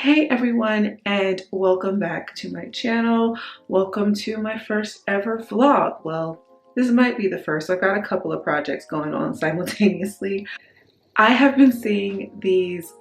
Hey everyone, and welcome back to my channel. Welcome to my first ever vlog. Well, this might be the first. I've got a couple of projects going on simultaneously. I have been seeing these,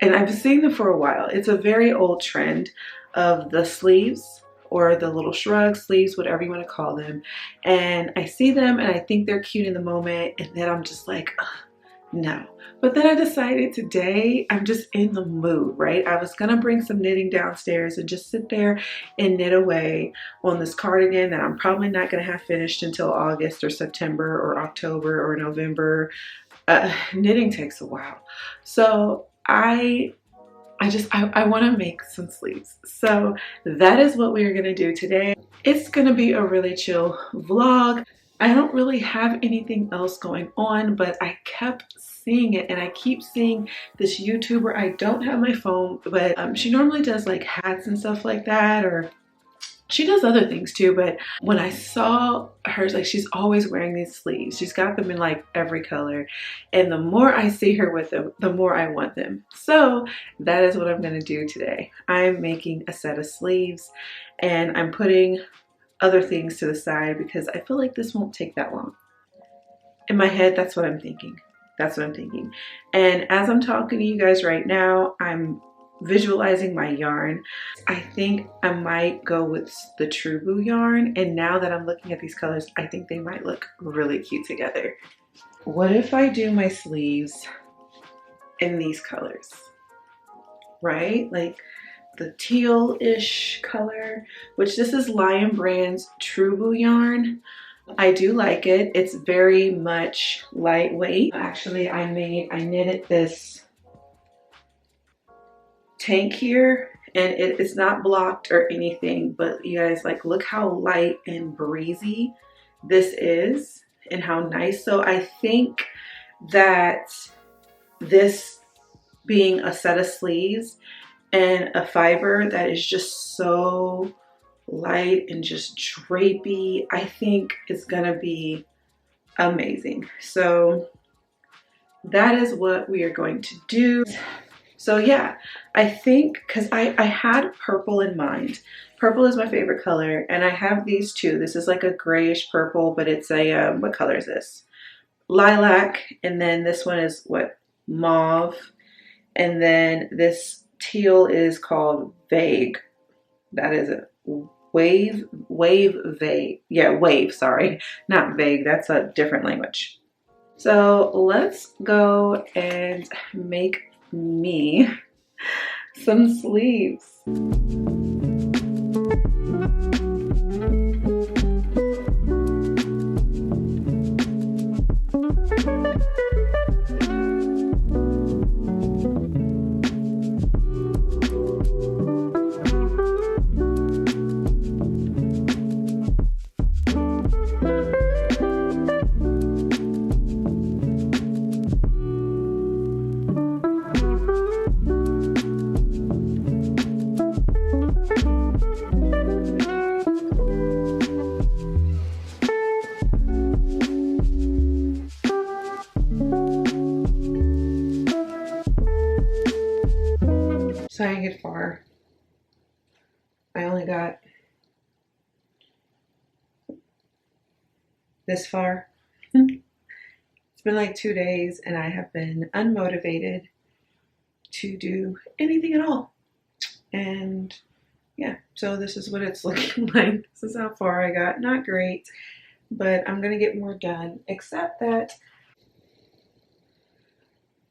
and I've been seeing them for a while. It's a very old trend of the sleeves or the little shrug sleeves, whatever you want to call them. And I see them and I think they're cute in the moment, and then I'm just like, ugh, no. But then I decided today I'm just in the mood, right? I was gonna bring some knitting downstairs and just sit there and knit away on this cardigan that I'm probably not gonna have finished until August or September or October or November. Knitting takes a while. So I want to make some sleeves. So that is what we are going to do today. It's going to be a really chill vlog. I don't really have anything else going on, but I kept seeing it, and I keep seeing this YouTuber. I don't have my phone, but she normally does like hats and stuff like that, or she does other things too. But when I saw hers, like, she's always wearing these sleeves. She's got them in like every color, and the more I see her with them, the more I want them. So that is what I'm going to do today. I'm making a set of sleeves, and I'm putting other things to the side because I feel like this won't take that long. In my head, that's what I'm thinking. That's what I'm thinking. And as I'm talking to you guys right now, I'm visualizing my yarn. I think I might go with the True Blue yarn, and now that I'm looking at these colors, I think they might look really cute together. What if I do my sleeves in these colors, right? Like the teal-ish color, which this is Lion Brand's True Blue yarn. I do like it. It's very much lightweight. Actually, I knitted this tank here, and it's not blocked or anything, but you guys, like, look how light and breezy this is and how nice. So I think that this being a set of sleeves and a fiber that is just so light and just drapey, I think it's gonna be amazing. So that is what we are going to do. So yeah, I think, because I had purple in mind. Purple is my favorite color, and I have these two. This is like a grayish purple, but it's a, what color is this? Lilac, and then this one is what? Mauve, and then this teal is called Vague. That is a Wave, Vague. Yeah, Wave, sorry. Not Vague, that's a different language. So let's go and make me some sleeves. So I didn't get far. I only got this far. It's been like 2 days, and I have been unmotivated to do anything at all. And yeah, so this is what it's looking like. This is how far I got. Not great, but I'm gonna get more done, except that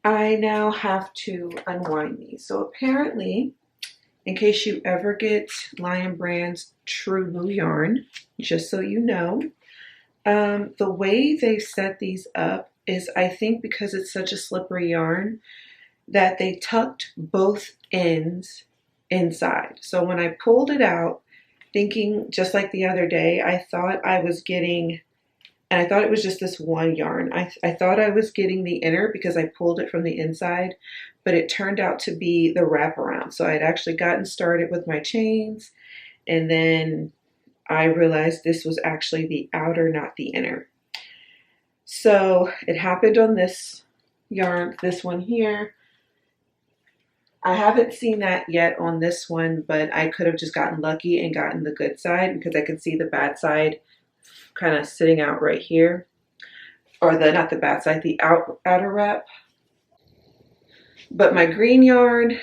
I now have to unwind these. So apparently, in case you ever get Lion Brand's True Blue yarn, just so you know, the way they've set these up is, I think because it's such a slippery yarn, that they tucked both ends inside. So when I pulled it out, thinking just like the other day, I thought I was getting, and I thought it was just this one yarn. I thought I was getting the inner because I pulled it from the inside, but it turned out to be the wraparound. So I'd actually gotten started with my chains, and then I realized this was actually the outer, not the inner. So it happened on this yarn, this one here. I haven't seen that yet on this one, but I could have just gotten lucky and gotten the good side because I can see the bad side kind of sitting out right here. Or the, not the bad side, the outer wrap. But my green yarn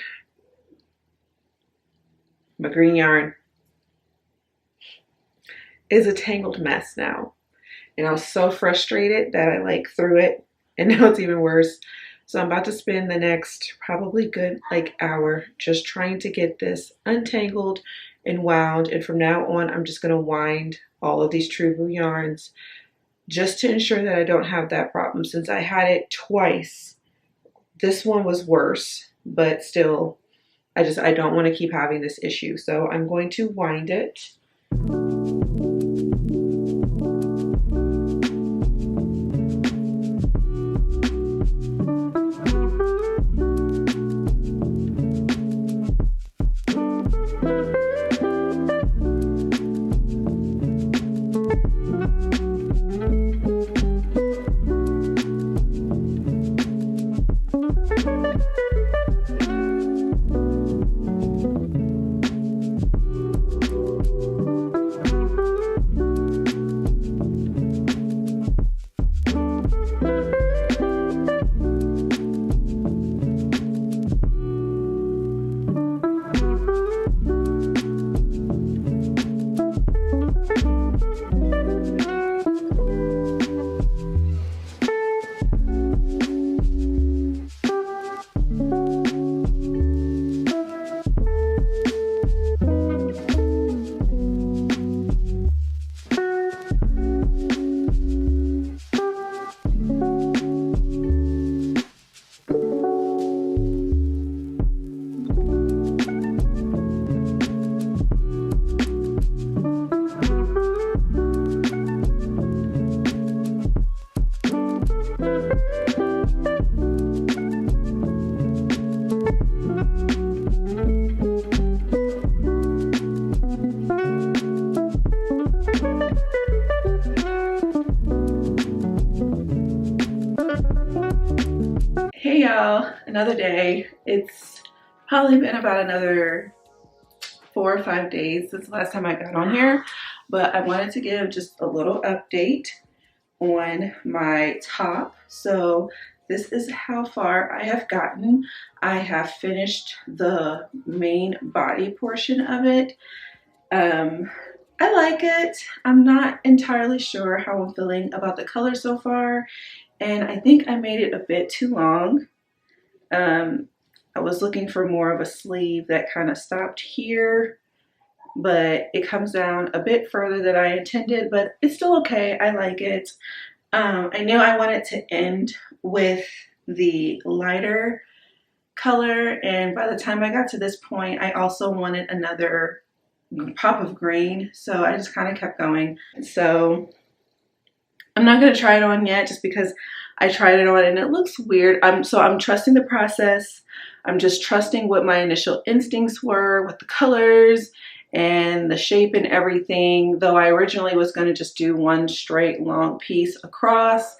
is a tangled mess now. And I was so frustrated that I like threw it, and now it's even worse. So I'm about to spend the next probably good like hour just trying to get this untangled and wound. And from now on, I'm just gonna wind all of these True Blue yarns just to ensure that I don't have that problem. Since I had it twice, this one was worse, but still, I don't want to keep having this issue. So I'm going to wind it. Hey y'all, another day. It's probably been about another 4 or 5 days since the last time I got on here, but I wanted to give just a little update on my top. So this is how far I have gotten. I have finished the main body portion of it. I like it. I'm not entirely sure how I'm feeling about the color so far, and I think I made it a bit too long. I was looking for more of a sleeve that kind of stopped here, but it comes down a bit further than I intended, but it's still okay. I like it. I knew I wanted to end with the lighter color, and by the time I got to this point, I also wanted another pop of green, so I just kind of kept going. So I'm not going to try it on yet just because I tried it on and it looks weird. So I'm trusting the process. I'm just trusting what my initial instincts were with the colors and the shape and everything. Though I originally was going to just do one straight long piece across,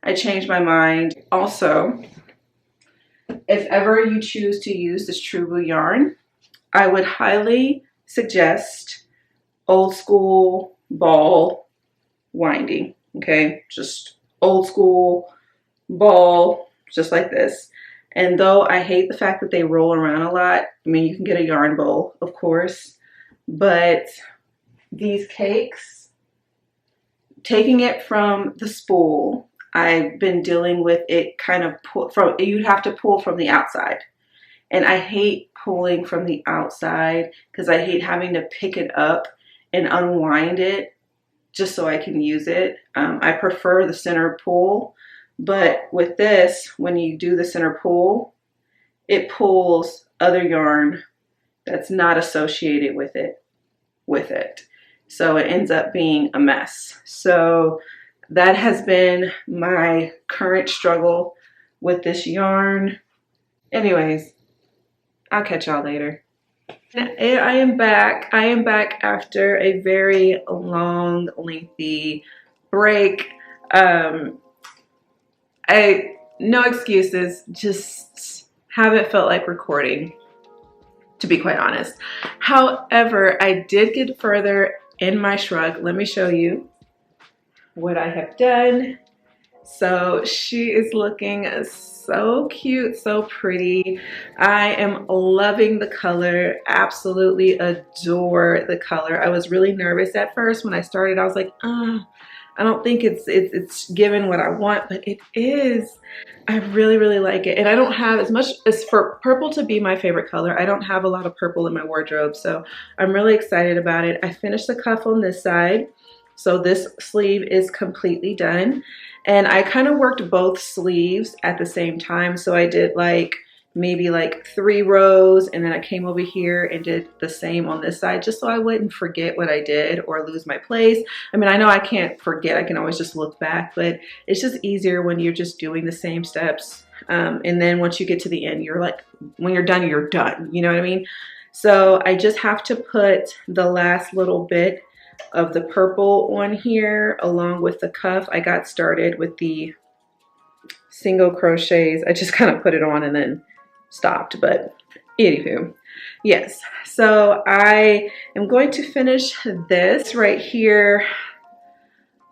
I changed my mind. Also, if ever you choose to use this True Blue yarn, I would highly suggest old school ball winding. Okay, just old school ball, just like this. And though I hate the fact that they roll around a lot, I mean, you can get a yarn bowl, of course, but these cakes, taking it from the spool, I've been dealing with it kind of you'd have to pull from the outside. And I hate pulling from the outside because I hate having to pick it up and unwind it just so I can use it. I prefer the center pull, but with this, when you do the center pull, it pulls other yarn that's not associated with it. So it ends up being a mess. So that has been my current struggle with this yarn. Anyways, I'll catch y'all later. I am back. I am back after a very long, lengthy break. No excuses, just haven't felt like recording. to be quite honest. However, I did get further in my shrug. Let me show you what I have done. So she is looking so cute, so pretty. I am loving the color, absolutely adore the color. I was really nervous at first when I started. I was like, I don't think it's given what I want, but it is. I really, really like it. And I don't have as much as for purple to be my favorite color. I don't have a lot of purple in my wardrobe, so I'm really excited about it. I finished the cuff on this side. So this sleeve is completely done. And I kind of worked both sleeves at the same time. So I did like maybe like 3 rows, and then I came over here and did the same on this side just so I wouldn't forget what I did or lose my place. I mean, I know I can't forget, I can always just look back, but it's just easier when you're just doing the same steps. And then once you get to the end, you're like, when you're done, you know what I mean? So I just have to put the last little bit of the purple on here along with the cuff. I got started with the single crochets. I just kind of put it on and then stopped, but anywho, yes. So I am going to finish this right here.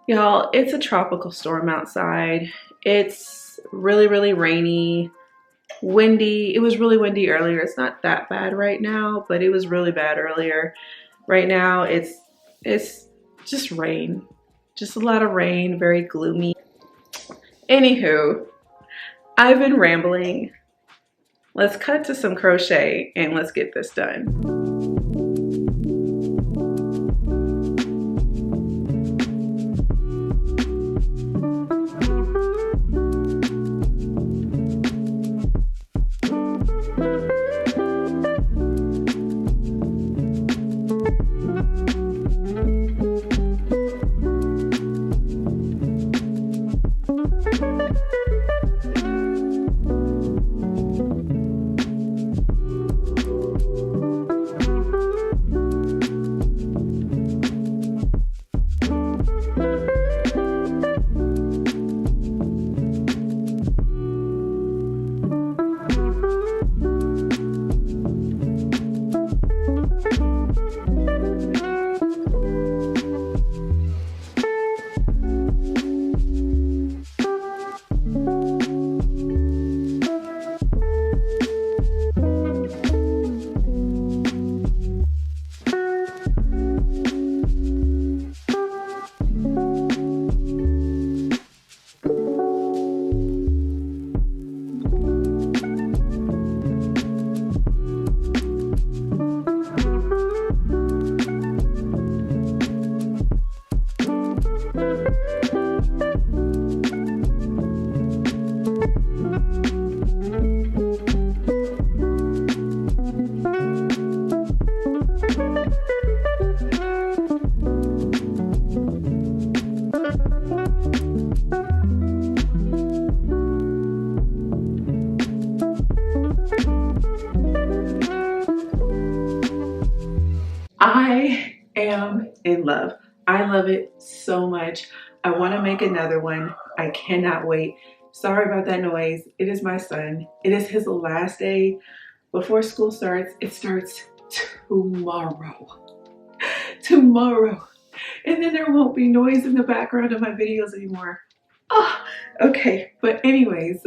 Y'all, it's a tropical storm outside. It's really, really rainy, windy. It was really windy earlier. It's not that bad right now, but it was really bad earlier. Right now, it's just rain. Just a lot of rain, very gloomy. Anywho, I've been rambling. Let's cut to some crochet and let's get this done. I am in love. I love it so much. I want to make another one. I cannot wait. Sorry about that noise. It is my son. It is his last day before school starts. It starts tomorrow. Tomorrow. And then there won't be noise in the background of my videos anymore. Oh, okay. But anyways,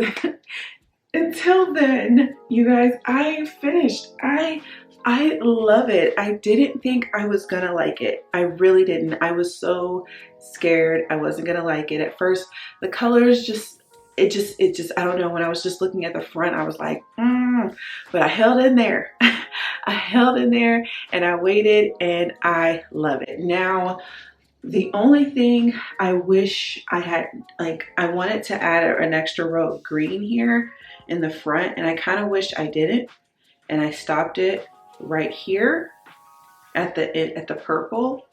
until then, you guys, I finished. I love it. I didn't think I was gonna like it. I really didn't. I was so scared I wasn't gonna like it. At first, the colors it just, I don't know, when I was just looking at the front, I was like, but I held in there. I held in there and I waited and I love it. Now, the only thing I wish I had, like, I wanted to add an extra row of green here in the front, and I kind of wish I didn't, and I stopped it right here at the purple,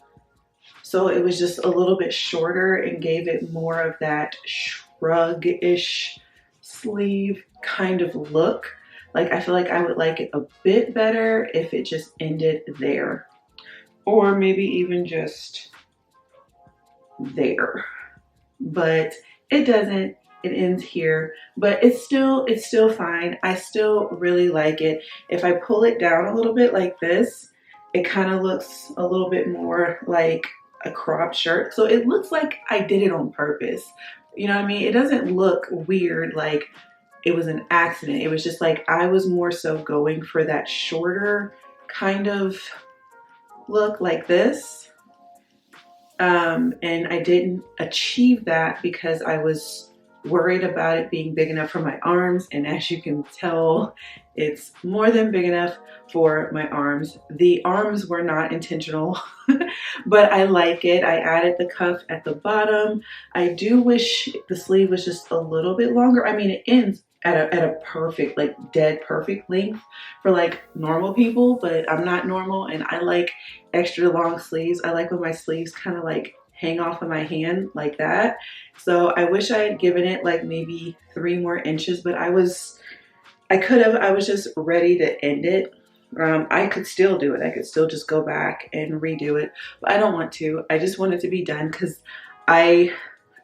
so it was just a little bit shorter and gave it more of that shrug-ish sleeve kind of look. Like, I feel like I would like it a bit better if it just ended there, or maybe even just there, but it doesn't. it ends here, but it's still fine. I still really like it. If I pull it down a little bit like this, it kind of looks a little bit more like a cropped shirt. So it looks like I did it on purpose. You know what I mean? It doesn't look weird like it was an accident. It was just like I was more so going for that shorter kind of look like this. And I didn't achieve that because I was worried about it being big enough for my arms, and as you can tell, it's more than big enough for my arms. The arms were not intentional, but I like it. I added the cuff at the bottom. I do wish the sleeve was just a little bit longer. I mean, it ends at a perfect, like dead perfect length for like normal people, but I'm not normal and I like extra long sleeves. I like when my sleeves kind of like hang off of my hand like that. So I wish I had given it like maybe 3 more inches, but I was just ready to end it. I could still do it. I could still just go back and redo it, but I don't want to. I just want it to be done because I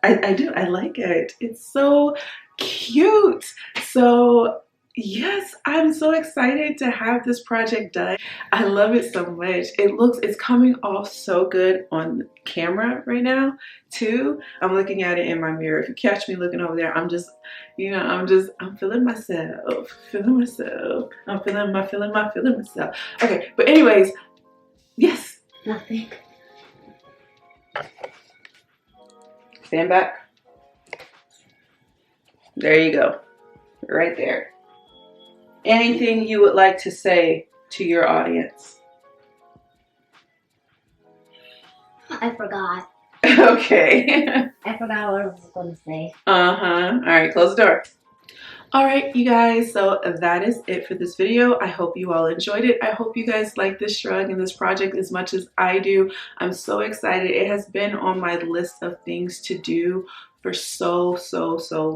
like it. It's so cute. So yes, I'm so excited to have this project done. I love it so much. It's coming off so good on camera right now too. I'm looking at it in my mirror. If you catch me looking over there, I'm just, you know, I'm feeling myself, I'm feeling myself. Okay, but anyways, yes. Nothing. Stand back. There you go. Right there. Anything you would like to say to your audience? I forgot. Okay. I forgot what I was going to say. All right, close the door. All right, you guys, so that is it for this video. I hope you all enjoyed it. I hope you guys like this shrug and this project as much as I do. I'm so excited. It has been on my list of things to do for so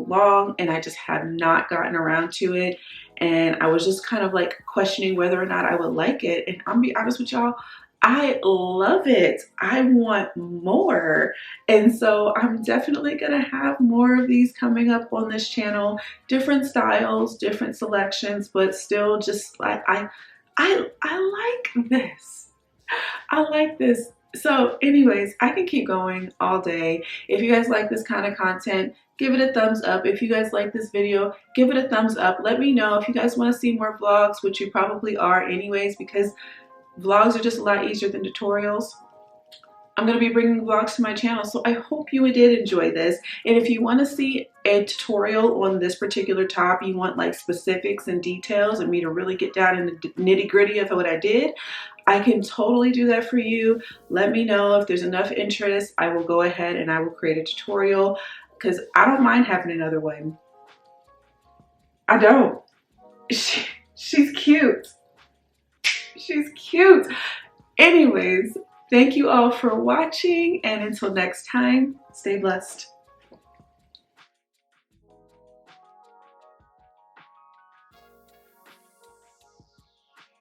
long, and I just have not gotten around to it. And I was just kind of like questioning whether or not I would like it. And I'm be honest with y'all, I love it. I want more. And so I'm definitely gonna have more of these coming up on this channel. Different styles, different selections, but still just like I like this. I like this. So anyways, I can keep going all day. If you guys like this kind of content, give it a thumbs up. If you guys like this video, give it a thumbs up. Let me know if you guys want to see more vlogs, which you probably are anyways, because vlogs are just a lot easier than tutorials. I'm going to be bringing vlogs to my channel, so I hope you did enjoy this. And if you want to see a tutorial on this particular top, you want like specifics and details and me to really get down in the nitty gritty of what I did, I can totally do that for you. Let me know if there's enough interest. I will go ahead and I will create a tutorial because I don't mind having another one. I don't. She's cute. She's cute. Anyways, thank you all for watching, and until next time, stay blessed.